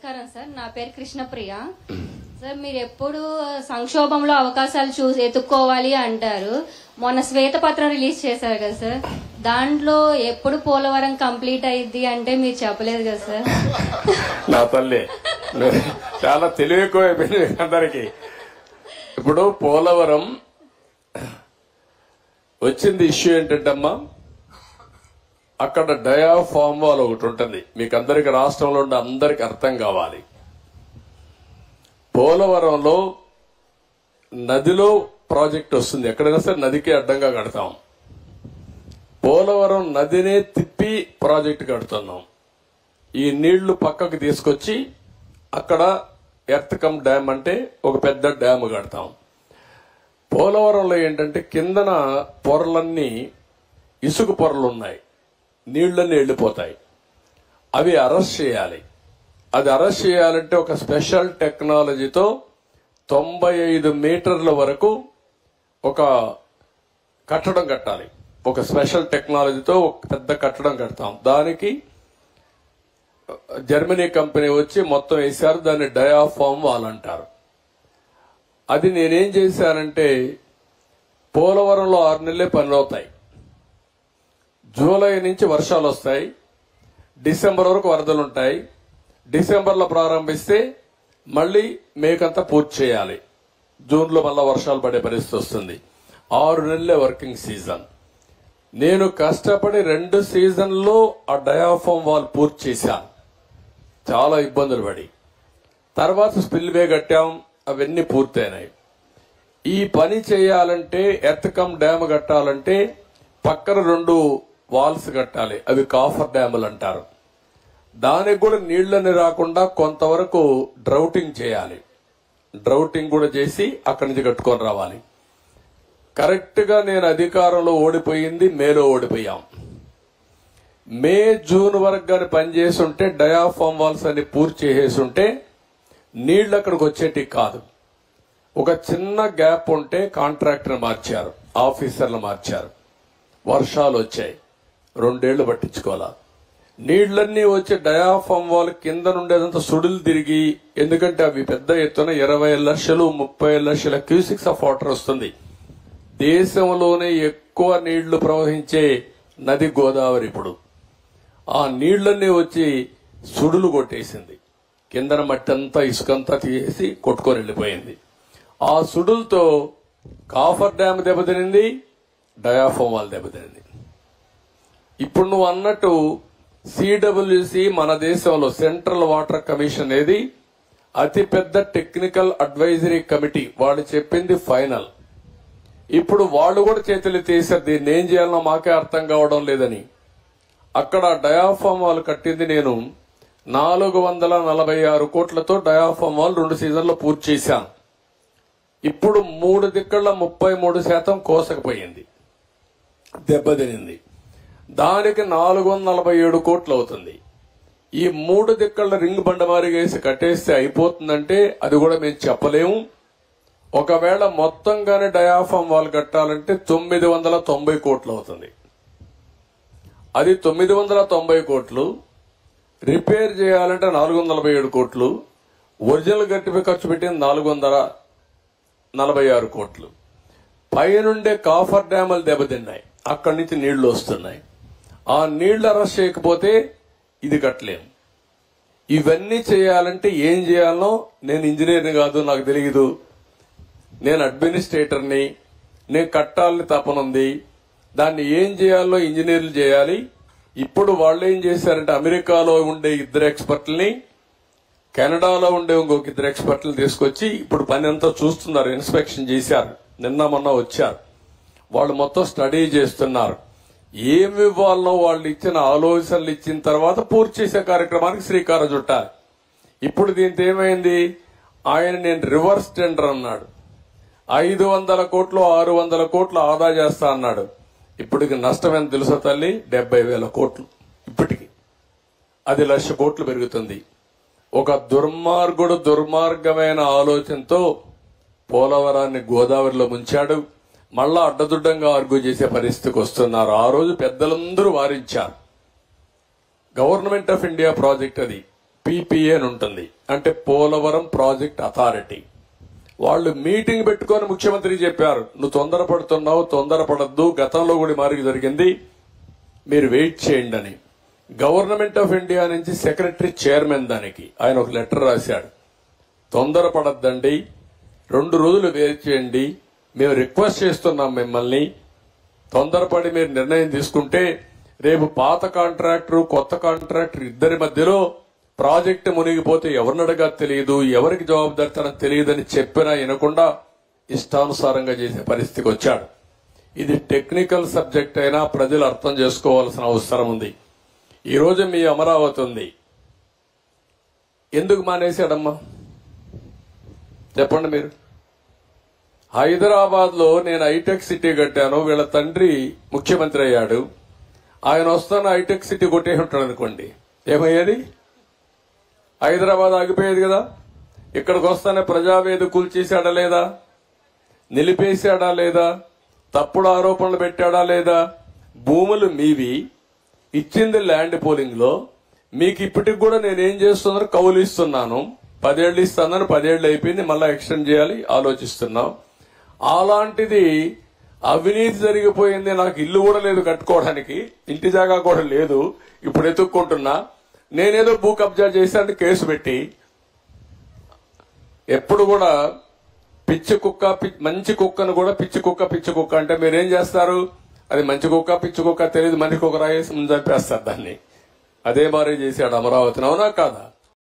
నమస్కారం సార్, నా పేరు కృష్ణప్రియ. సార్, మీరు ఎప్పుడు సంక్షోభంలో అవకాశాలు చూసి ఎత్తుక్కోవాలి అంటారు. మొన్న శ్వేతపత్రం రిలీజ్ చేశారు కదా సార్, దాంట్లో ఎప్పుడు పోలవరం కంప్లీట్ అయ్యిద్ది అంటే మీరు చెప్పలేదు కదా సార్. నా తల్లి చాలా తెలివి అయిపోయింది అందరికి. ఇప్పుడు పోలవరం వచ్చింది ఇష్యూ ఏంటంటమ్మా, అక్కడ డయాఫామ్ వాల్ ఒకటి ఉంటుంది. మీకు అందరికి రాష్ట్రంలో ఉండే అందరికి అర్థం కావాలి. పోలవరంలో నదిలో ప్రాజెక్ట్ వస్తుంది, ఎక్కడైనా సరే నదికి అడ్డంగా కడతాం. పోలవరం నదినే తిప్పి ప్రాజెక్ట్ కడుతున్నాం. ఈ నీళ్లు పక్కకు తీసుకొచ్చి అక్కడ ఎర్త్ కమ్ డ్యామ్ అంటే ఒక పెద్ద డ్యామ్ కడతాం. పోలవరంలో ఏంటంటే కిందన పొరలన్నీ ఇసుక పొరలు ఉన్నాయి, నీళ్లన్నీ వెళ్లిపోతాయి. అవి అరెస్ట్ చేయాలి. అది అరెస్ట్ చేయాలంటే ఒక స్పెషల్ టెక్నాలజీతో 95 మీటర్ల వరకు ఒక కట్టడం కట్టాలి. ఒక స్పెషల్ టెక్నాలజీతో ఒక పెద్ద కట్టడం కడతాం. దానికి జర్మనీ కంపెనీ వచ్చి మొత్తం వేశారు. దాన్ని డయాఫామ్ వాల్ అంటారు. అది నేనేం చేశానంటే, పోలవరంలో 6 నెలలే పనులు అవుతాయి. జూలై నుంచి వర్షాలు వస్తాయి, డిసెంబర్ వరకు వరదలుంటాయి. డిసెంబర్లో ప్రారంభిస్తే మళ్లీ మేకంతా పూర్తి చేయాలి. జూన్లో మళ్ళా వర్షాలు పడే పరిస్థితి వస్తుంది. 6 నెలలే వర్కింగ్ సీజన్. నేను కష్టపడి 2 సీజన్లో ఆ డయాఫామ్ వాల్ పూర్తి చేశాను. చాలా ఇబ్బందులు పడి తర్వాత స్పిల్వే కట్టాం, అవన్నీ పూర్తయినాయి. ఈ పని చేయాలంటే ఎర్త్ కమ్ డ్యామ్ కట్టాలంటే పక్కన 2 వాల్స్ కట్టాలి. అవి కాఫర్ డ్యాములు అంటారు. దానికి కూడా నీళ్లని రాకుండా కొంతవరకు డ్రౌటింగ్ చేయాలి. డ్రౌటింగ్ కూడా చేసి అక్కడి నుంచి కట్టుకొని రావాలి. కరెక్ట్ గా నేను అధికారంలో ఓడిపోయింది మేలో ఓడిపోయాం. మే జూన్ వరకు గాని పనిచేసి ఉంటే డయాఫామ్ వాల్స్ అని పూర్తి చేసేసి ఉంటే నీళ్లు అక్కడికి వచ్చేటి కాదు. ఒక చిన్న గ్యాప్ ఉంటే కాంట్రాక్టర్ మార్చారు, ఆఫీసర్లు మార్చారు, వర్షాలు వచ్చాయి, 2 ఏళ్లు పట్టించుకోవాలా. నీళ్లన్నీ వచ్చి డయాఫామ్ వాల్ కింద నుండేదంతా సుడులు తిరిగి, ఎందుకంటే అవి పెద్ద ఎత్తున 20 లక్షలు 30 లక్షల క్యూసిక్స్ ఆఫ్ వాటర్ వస్తుంది. దేశంలోనే ఎక్కువ నీళ్లు ప్రవహించే నది గోదావరి. ఇప్పుడు ఆ నీళ్లన్నీ వచ్చి సుడులు కొట్టేసింది. కిందన మట్టి అంతా ఇసుకంతా తీసేసి కొట్టుకొని వెళ్లిపోయింది. ఆ సుడులతో కాఫర్ డ్యామ్ దెబ్బతినింది, డయాఫామ్ వాల్ దెబ్బతినింది. ఇప్పుడు నువ్వు అన్నట్టు సిడబ్ల్యూసి మన దేశంలో సెంట్రల్ వాటర్ కమిషన్ అనేది అతిపెద్ద టెక్నికల్ అడ్వైజరీ కమిటీ. వాళ్ళు చెప్పింది ఫైనల్. ఇప్పుడు వాళ్ళు కూడా చేతులు తీశారు. దీన్ని ఏం చేయాలనో మాకే అర్థం కావడం లేదని. అక్కడ డయాఫామ్ వాల్ కట్టింది నేను 446 కోట్లతో డయాఫామ్ వాల్ 2 సీజన్లో పూర్తి చేశాను. ఇప్పుడు 3 దిక్కల 33% కోసకపోయింది, దెబ్బతినింది. దానికి 447 కోట్లు అవుతుంది. ఈ 3 దిక్కల రింగ్ బండమారిగా వేసి కట్టేస్తే అయిపోతుందంటే అది కూడా మేము చెప్పలేము. ఒకవేళ మొత్తంగానే డయాఫామ్ వాల్ కట్టాలంటే 990 కోట్లు అవుతుంది. అది 990 కోట్లు. రిపేర్ చేయాలంటే 447 కోట్లు. ఒరిజినల్ గట్టిపై ఖర్చు పెట్టింది 446 కోట్లు. పైనుండే కాఫర్ డ్యాములు దెబ్బతిన్నాయి, అక్కడి నుంచి నీళ్లు వస్తున్నాయి. ఆ నీళ్లు అరెస్ట్ చేయకపోతే ఇది కట్టలేము. ఇవన్నీ చేయాలంటే ఏం చేయాలనో, నేను ఇంజనీర్ని కాదు, నాకు తెలియదు. నేను అడ్మినిస్ట్రేటర్ని. నేను కట్టాలని తపనుంది. దాన్ని ఏం చేయాలో ఇంజనీర్లు చేయాలి. ఇప్పుడు వాళ్ళు ఏం చేశారంటే అమెరికాలో ఉండే 2 ఎక్స్పర్ట్లని, కెనడాలో ఉండే ఇంకొక 2 ఎక్స్పర్ట్లను తీసుకొచ్చి ఇప్పుడు పని అంతా చూస్తున్నారు. ఇన్స్పెక్షన్ చేశారు, నిన్న మొన్న వచ్చారు. వాళ్ళు మొత్తం స్టడీ చేస్తున్నారు. ఏమి ఇవ్వాలనో వాళ్ళు ఇచ్చిన ఆలోచనలు ఇచ్చిన తర్వాత పూర్తి చేసే కార్యక్రమానికి శ్రీకారం చుట్టాలి. ఇప్పుడు దీంతో ఏమైంది, నేను రివర్స్ టెండర్ అన్నాడు. 500 కోట్లు 600 కోట్లు ఆదా చేస్తా అన్నాడు. ఇప్పటికి నష్టం ఎంత తెలుసా తల్లి, 70,000 కోట్లు. ఇప్పటికి అది 1,00,000 కోట్లు పెరుగుతుంది. ఒక దుర్మార్గమైన ఆలోచనతో పోలవరాన్ని గోదావరిలో ముంచాడు. మళ్ళా అడ్డదుడ్డంగా ఆర్గ్యూ చేసే పరిస్థితికి వస్తున్నారు. ఆ రోజు పెద్దలందరూ వారించారు. గవర్నమెంట్ ఆఫ్ ఇండియా ప్రాజెక్ట్ అది. PPA అని ఉంటుంది, అంటే పోలవరం ప్రాజెక్ట్ అథారిటీ. వాళ్ళు మీటింగ్ పెట్టుకొని ముఖ్యమంత్రికి చెప్పారు, నువ్వు తొందరపడుతున్నావు, తొందరపడద్దు, గతంలో కూడా మారికి జరిగింది, మీరు వెయిట్ చేయండి అని. గవర్నమెంట్ ఆఫ్ ఇండియా నుంచి సెక్రటరీ చైర్మన్ దానికి ఆయన ఒక లెటర్ రాశాడు, తొందరపడద్దండి, 2 రోజులు వెయిట్ చేయండి, మేము రిక్వెస్ట్ చేస్తున్నాం మిమ్మల్ని, తొందరపడి మీరు నిర్ణయం తీసుకుంటే రేపు పాత కాంట్రాక్టర్ కొత్త కాంట్రాక్టర్ ఇద్దరి మధ్యలో ప్రాజెక్టు మునిగిపోతే ఎవరిని అడగా తెలియదు, ఎవరికి జవాబుదారితనం తెలియదని చెప్పినా వినకుండా ఇష్టానుసారంగా చేసే పరిస్థితికి వచ్చాడు. ఇది టెక్నికల్ సబ్జెక్ట్ అయినా ప్రజలు అర్థం చేసుకోవాల్సిన అవసరం ఉంది. ఈ రోజు మీ అమరావతి ఉంది, ఎందుకు మానేశాడమ్మా చెప్పండి మీరు? హైదరాబాద్ లో నేను హైటెక్ సిటీ కట్టాను, వీళ్ళ తండ్రి ముఖ్యమంత్రి అయ్యాడు, ఆయన వస్తాను హైటెక్ సిటీ కొట్టే ఉంటాడు అనుకోండి, ఏమయ్యేది? హైదరాబాద్ ఆగిపోయేది కదా. ఇక్కడికి వస్తానే ప్రజావేదిక కూల్చేశాడా లేదా, నిలిపేశాడా లేదా, తప్పుడు ఆరోపణలు పెట్టాడా లేదా? భూములు మీవి, ఇచ్చింది ల్యాండ్ పోలింగ్ లో, మీకు ఇప్పటికి కూడా నేనేం చేస్తున్నాను, కౌలు ఇస్తున్నాను, 10 ఏళ్ళు ఇస్తానని 10 ఏళ్ళు అయిపోయింది, మళ్ళా ఎక్స్టెండ్ చేయాలి ఆలోచిస్తున్నాం. అలాంటిది అవినీతి జరిగిపోయింది, నాకు ఇల్లు కూడా లేదు కట్టుకోవడానికి, ఇంటి జాగా కూడా లేదు, ఇప్పుడు ఎత్తుక్కుంటున్నా, నేనేదో భూ కబ్జా చేశాను కేసు పెట్టి. ఎప్పుడు కూడా పిచ్చి కుక్క మంచి కుక్కను కూడా పిచ్చి కుక్క అంటే మీరేం చేస్తారు, అది మంచి కుక్క పిచ్చి కుక్క తెలియదు, మనిషి కుక్క రాయేసి ముందు చంపేస్తారు దాన్ని. అదే మారే చేశాడు అమరావతిని, అవునా కాదా?